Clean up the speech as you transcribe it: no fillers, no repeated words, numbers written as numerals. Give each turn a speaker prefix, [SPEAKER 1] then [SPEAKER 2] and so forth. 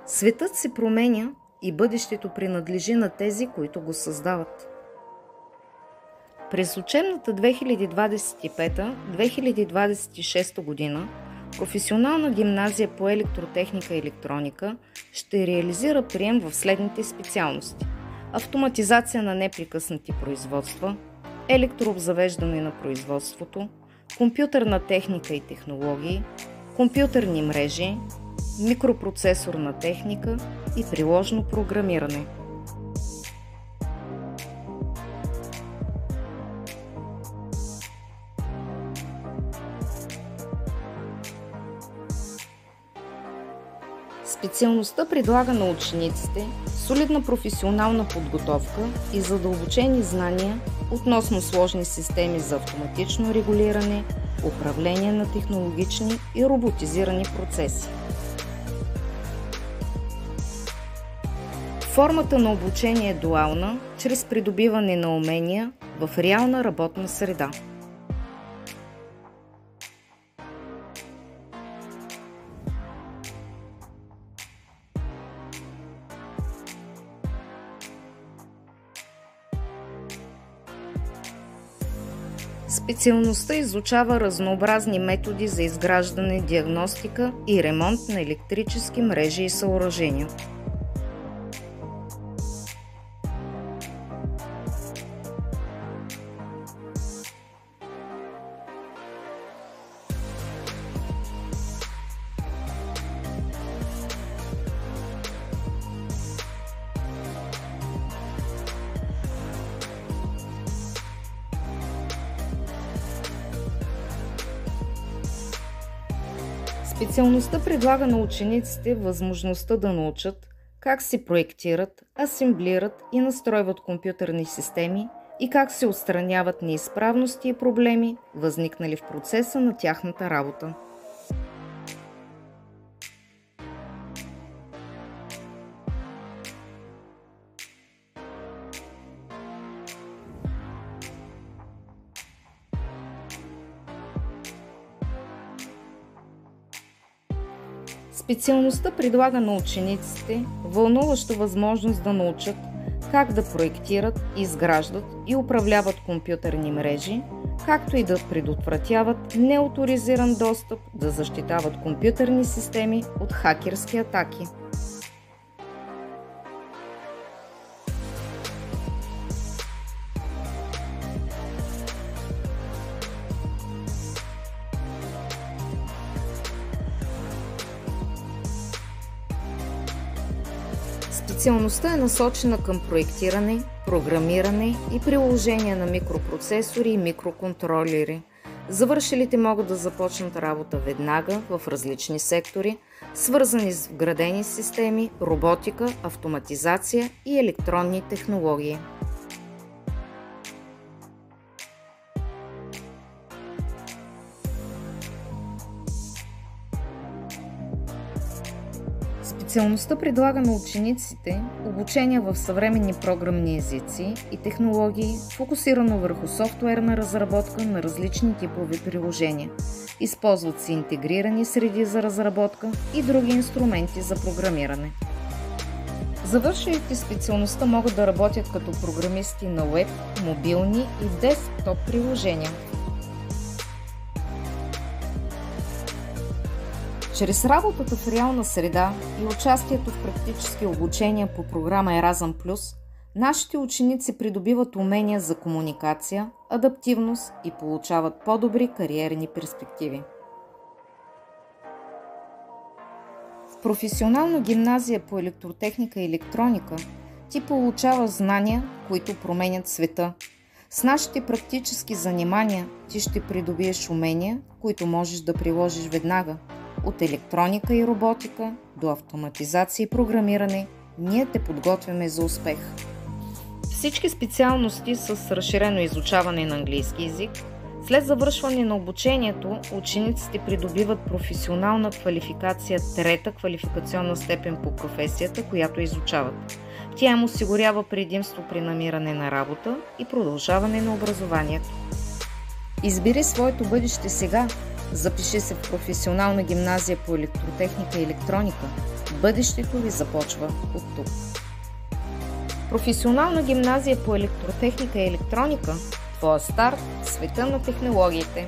[SPEAKER 1] Светът се променя и бъдещето принадлежи на тези, които го създават. През учебната 2025-2026 година Професионална гимназия по електротехника и електроника ще реализира прием в следните специалности: автоматизация на непрекъснати производства, електрообзавеждане на производството, компютърна техника и технологии, компютърни мрежи, микропроцесорна техника и приложно програмиране. Специалността предлага на учениците солидна професионална подготовка и задълбочени знания относно сложни системи за автоматично регулиране, управление на технологични и роботизирани процеси. Формата на обучение е дуална, чрез придобиване на умения в реална работна среда. Специалността изучава разнообразни методи за изграждане, диагностика и ремонт на електрически мрежи и съоръжения. Специалността предлага на учениците възможността да научат как се проектират, асемблират и настройват компютърни системи и как се отстраняват неизправности и проблеми, възникнали в процеса на тяхната работа. Специалността предлага на учениците вълнуваща възможност да научат как да проектират, изграждат и управляват компютърни мрежи, както и да предотвратяват неоторизиран достъп, да защитават компютърни системи от хакерски атаки. Специалността е насочена към проектиране, програмиране и приложение на микропроцесори и микроконтролери. Завършилите могат да започнат работа веднага в различни сектори, свързани с вградени системи, роботика, автоматизация и електронни технологии. Специалността предлага на учениците обучение в съвременни програмни езици и технологии, фокусирано върху софтуерна разработка на различни типове приложения. Използват се интегрирани среди за разработка и други инструменти за програмиране. Завършилите специалността могат да работят като програмисти на уеб, мобилни и десктоп приложения. Чрез работата в реална среда и участието в практически обучения по програма Еразъм+, нашите ученици придобиват умения за комуникация, адаптивност и получават по-добри кариерни перспективи. В професионална гимназия по електротехника и електроника ти получаваш знания, които променят света. С нашите практически занимания ти ще придобиеш умения, които можеш да приложиш веднага. От електроника и роботика до автоматизация и програмиране, ние те подготвяме за успех. Всички специалности с разширено изучаване на английски език. След завършване на обучението, учениците придобиват професионална квалификация, трета квалификационна степен по професията, която изучават. Тя им осигурява предимство при намиране на работа и продължаване на образованието. Избери своето бъдеще сега. Запиши се в професионална гимназия по електротехника и електроника. Бъдещето ви започва от тук. Професионална гимназия по електротехника и електроника – твоя старт в света на технологиите.